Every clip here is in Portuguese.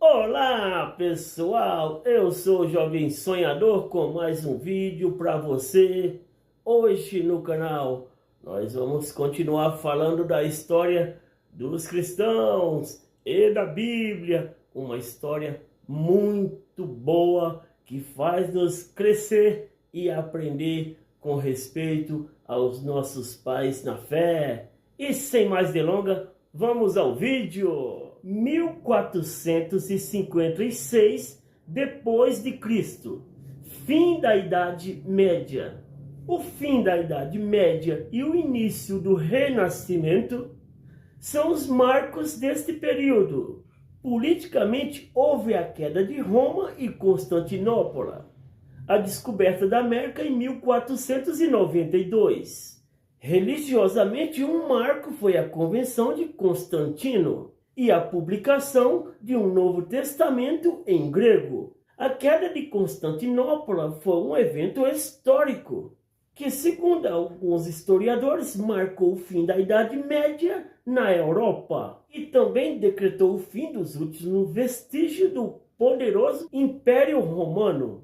Olá pessoal, eu sou o Jovem Sonhador com mais um vídeo para você. Hoje no canal nós vamos continuar falando da história dos cristãos e da Bíblia. Uma história muito boa que faz nos crescer e aprender com respeito aos nossos pais na fé. E sem mais delongas, vamos ao vídeo. 1456 depois de Cristo, fim da Idade Média. O fim da Idade Média e o início do Renascimento são os marcos deste período. Politicamente, houve a queda de Roma e Constantinopla, a descoberta da América em 1492. Religiosamente, um marco foi a Convenção de Constantino e a publicação de um Novo Testamento em grego. A queda de Constantinopla foi um evento histórico que, segundo alguns historiadores, marcou o fim da Idade Média na Europa e também decretou o fim dos últimos vestígios do poderoso Império Romano,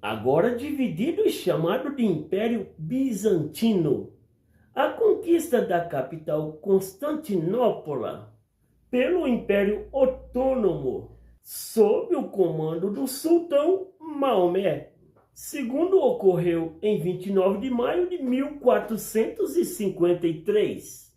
agora dividido e chamado de Império Bizantino. A conquista da capital Constantinopla pelo Império Otômano, sob o comando do sultão Maomé, segundo ocorreu em 29 de maio de 1453.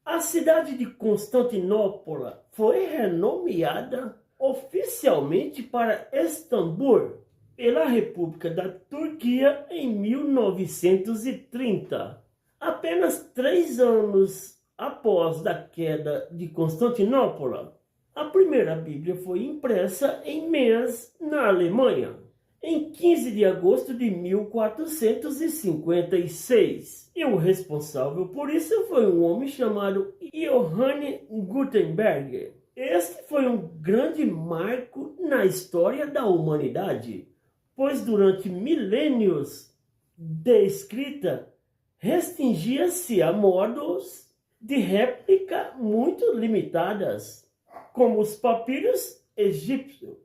A cidade de Constantinopla foi renomeada oficialmente para Istambul pela República da Turquia em 1930. Apenas 3 anos após a queda de Constantinopla, a primeira Bíblia foi impressa em Mainz, na Alemanha, em 15 de agosto de 1456. E o responsável por isso foi um homem chamado Johann Gutenberg. Este foi um grande marco na história da humanidade, pois durante milênios de escrita restringia-se a modos de réplica muito limitadas, como os papiros egípcios.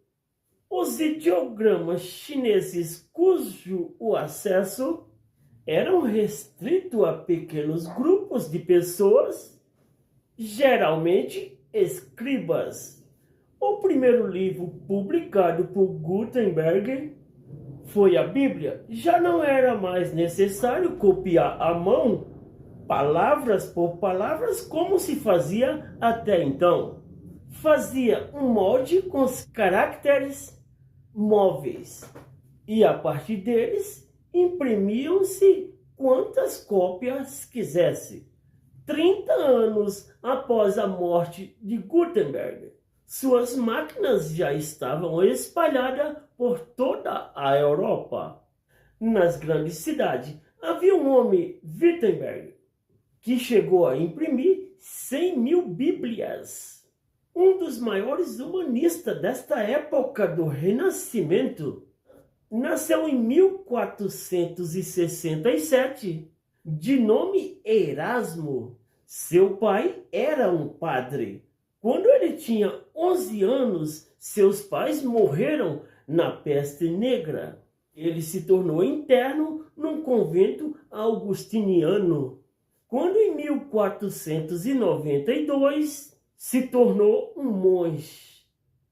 Os ideogramas chineses, cujo o acesso era restrito a pequenos grupos de pessoas, geralmente escribas. O primeiro livro publicado por Gutenberg foi a Bíblia. Já não era mais necessário copiar à mão palavras por palavras, como se fazia até então. Fazia um molde com os caracteres móveis e a partir deles imprimiam-se quantas cópias quisesse. 30 anos após a morte de Gutenberg, suas máquinas já estavam espalhadas por toda a Europa. Nas grandes cidades havia um homem, Wittenberg, que chegou a imprimir 100.000 Bíblias. Um dos maiores humanistas desta época do Renascimento nasceu em 1467, de nome Erasmo. Seu pai era um padre. Quando ele tinha 11 anos, seus pais morreram na peste negra. Ele se tornou interno num convento augustiniano. Quando em 1492 se tornou um monge,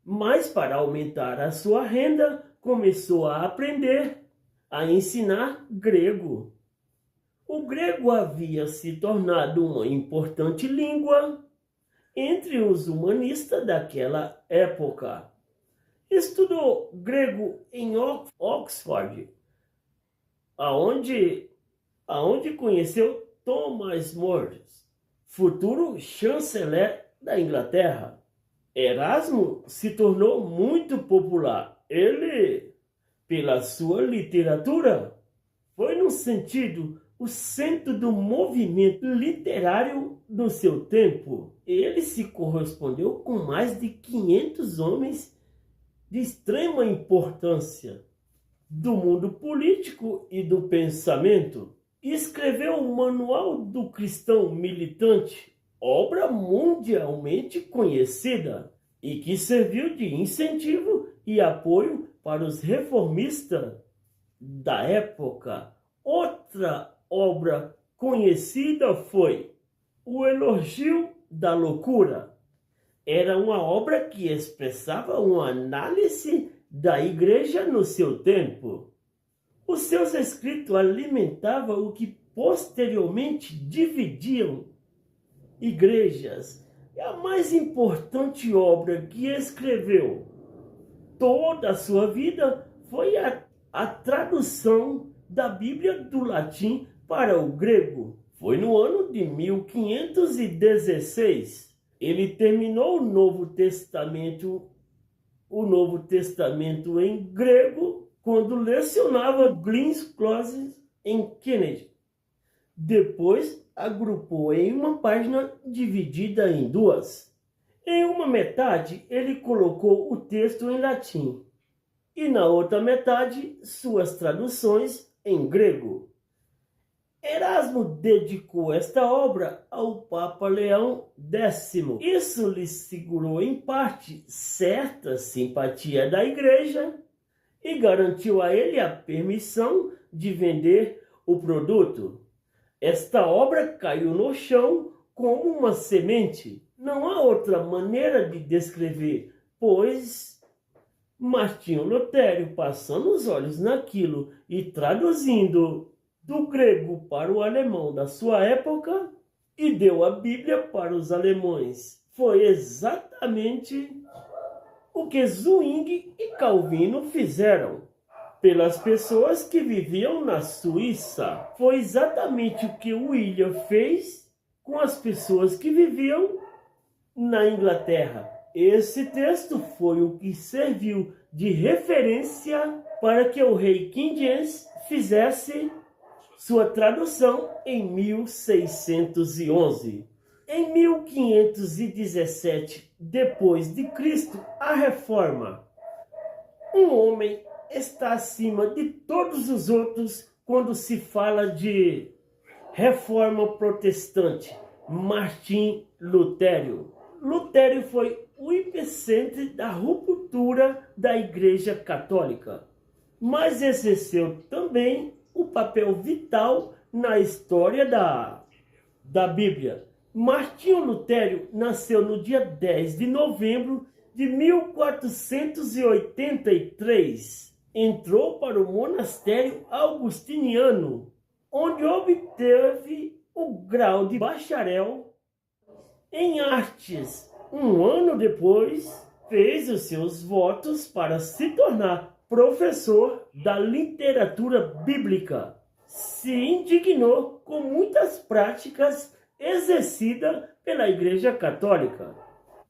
mas para aumentar a sua renda começou a aprender a ensinar grego. O grego havia se tornado uma importante língua entre os humanistas daquela época. Estudou grego em Oxford, aonde conheceu Thomas More, futuro chanceler da Inglaterra. Erasmo se tornou muito popular. Ele, pela sua literatura, foi no sentido o centro do movimento literário do seu tempo. Ele se correspondeu com mais de 500 homens de extrema importância do mundo político e do pensamento. Escreveu o Manual do Cristão Militante, obra mundialmente conhecida. e que serviu de incentivo e apoio para os reformistas da época. Outra obra conhecida foi O Elogio da Loucura. Era uma obra que expressava uma análise da igreja no seu tempo. Os seus escritos alimentavam o que posteriormente dividiam igrejas. É a mais importante obra que escreveu toda a sua vida foi a tradução da Bíblia do latim para o grego. Foi no ano de 1516. Ele terminou o Novo Testamento em grego quando lecionava Glyn's Close em Kennedy. Depois agrupou em uma página dividida em duas. Em uma metade ele colocou o texto em latim e na outra metade suas traduções em grego. Erasmo dedicou esta obra ao Papa Leão X. Isso lhe segurou em parte certa simpatia da igreja e garantiu a ele a permissão de vender o produto. Esta obra caiu no chão como uma semente. Não há outra maneira de descrever, pois Martinho Lutero, passando os olhos naquilo e traduzindo do grego para o alemão da sua época, e deu a Bíblia para os alemães. Foi exatamente o que Zwingli e Calvino fizeram pelas pessoas que viviam na Suíça. Foi exatamente o que William fez com as pessoas que viviam na Inglaterra. Esse texto foi o que serviu de referência para que o rei King James fizesse sua tradução em 1611. Em 1517 depois de Cristo, a Reforma. Um homem está acima de todos os outros quando se fala de Reforma Protestante. Martim Lutero. Lutero foi o epicentro da ruptura da Igreja Católica, mas exerceu também o papel vital na história da Bíblia. Martinho Lutero nasceu no dia 10 de novembro de 1483. Entrou para o monastério augustiniano, onde obteve o grau de bacharel em artes. Um ano depois, fez os seus votos para se tornar professor da literatura bíblica. Se indignou com muitas práticas exercidas pela Igreja Católica.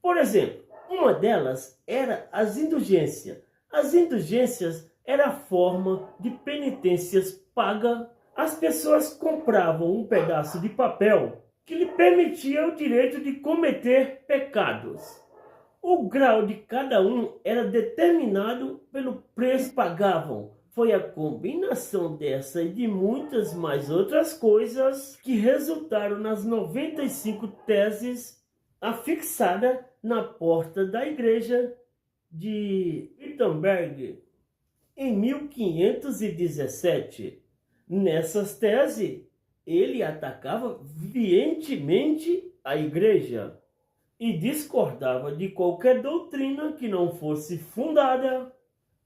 Por exemplo, uma delas era as indulgências. As indulgências era a forma de penitências paga. As pessoas compravam um pedaço de papel que lhe permitia o direito de cometer pecados. O grau de cada um era determinado pelo preço que pagavam. Foi a combinação dessa e de muitas mais outras coisas que resultaram nas 95 teses afixadas na porta da igreja de Wittenberg em 1517. Nessas teses, ele atacava veementemente a igreja e discordava de qualquer doutrina que não fosse fundada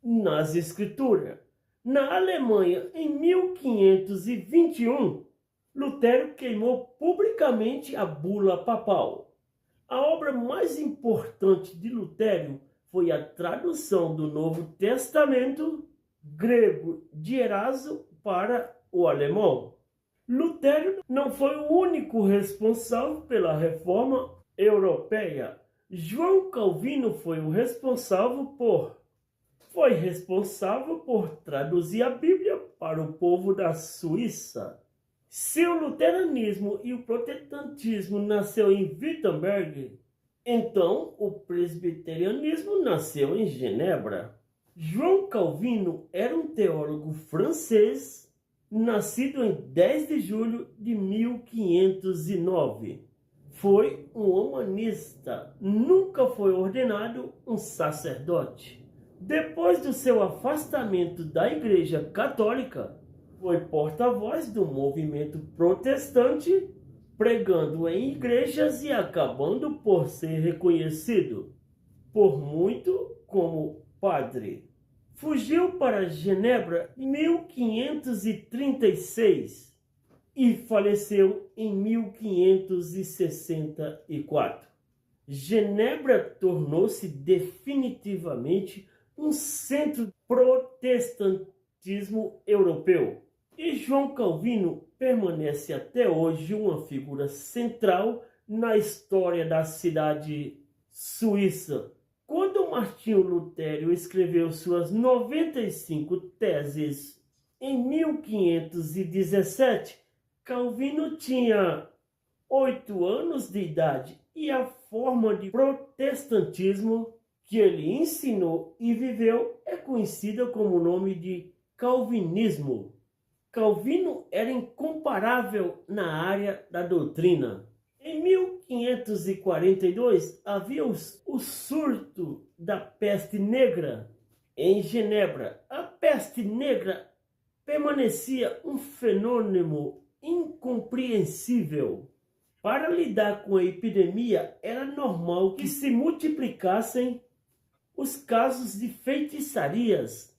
nas Escrituras. Na Alemanha, em 1521, Lutero queimou publicamente a bula papal. A obra mais importante de Lutero foi a tradução do Novo Testamento grego de Erasmo para o alemão. Lutero não foi o único responsável pela reforma europeia. João Calvino foi responsável por traduzir a Bíblia para o povo da Suíça. Se o luteranismo e o protestantismo nasceu em Wittenberg, então o presbiterianismo nasceu em Genebra. João Calvino era um teólogo francês, nascido em 10 de julho de 1509. Foi um humanista, nunca foi ordenado um sacerdote. Depois do seu afastamento da Igreja Católica, foi porta-voz do movimento protestante, pregando em igrejas e acabando por ser reconhecido por muito como padre. Fugiu para Genebra em 1536 e faleceu em 1564. Genebra tornou-se definitivamente um centro do protestantismo europeu. E João Calvino permanece até hoje uma figura central na história da cidade suíça. Quando Martinho Lutero escreveu suas 95 teses em 1517, Calvino tinha 8 anos de idade e a forma de protestantismo que ele ensinou e viveu é conhecida como o nome de calvinismo. Calvino era incomparável na área da doutrina. Em 1542 havia o surto da peste negra em Genebra. A peste negra permanecia um fenômeno incompreensível. Para lidar com a epidemia, era normal que se multiplicassem os casos de feitiçarias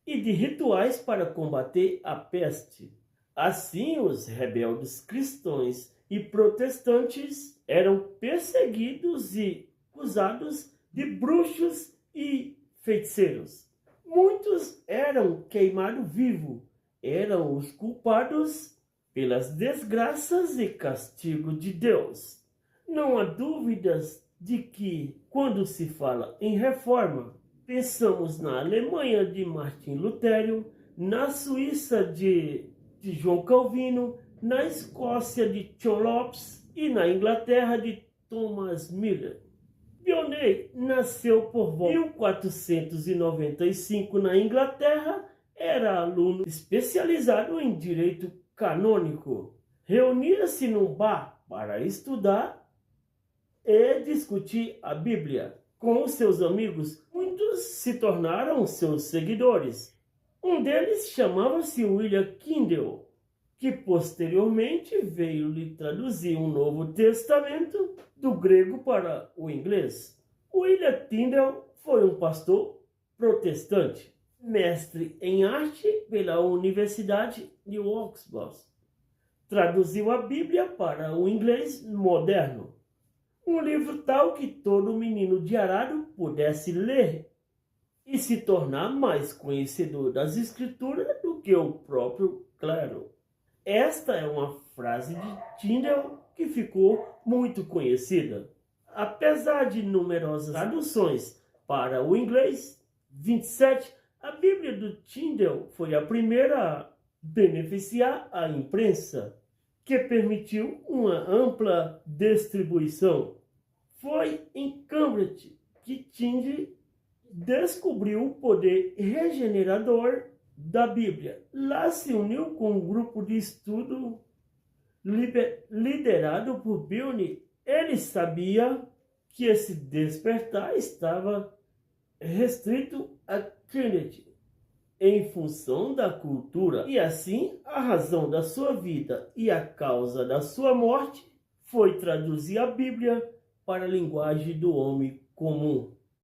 e de rituais para combater a peste. Assim, os rebeldes cristãos e protestantes eram perseguidos e acusados de bruxos e feiticeiros. Muitos eram queimados vivos, eram os culpados pelas desgraças e castigo de Deus. Não há dúvidas de que, quando se fala em reforma, pensamos na Alemanha de Martim Lutero, na Suíça de João Calvino, na Escócia de John Lopes e na Inglaterra de Thomas Miller. Vianney nasceu por volta de 1495 na Inglaterra, era aluno especializado em direito canônico. Reunia-se num bar para estudar e discutir a Bíblia. Com os seus amigos, muitos se tornaram seus seguidores. Um deles chamava-se William Tyndale, que posteriormente veio lhe traduzir um Novo Testamento do grego para o inglês. William Tyndale foi um pastor protestante, mestre em arte pela Universidade de Oxford. Traduziu a Bíblia para o inglês moderno, um livro tal que todo menino de arado pudesse ler e se tornar mais conhecedor das Escrituras do que o próprio clero. Esta é uma frase de Tyndale que ficou muito conhecida. Apesar de numerosas traduções para o inglês, 27, a Bíblia do Tyndale foi a primeira a beneficiar a imprensa, que permitiu uma ampla distribuição. Foi em Cambridge que Tyndale descobriu o poder regenerador da Bíblia. Lá se uniu com um grupo de estudo liderado por Bione. Ele sabia que esse despertar estava restrito a Trinity, em função da cultura, e assim a razão da sua vida e a causa da sua morte foi traduzir a Bíblia para a linguagem do homem comum.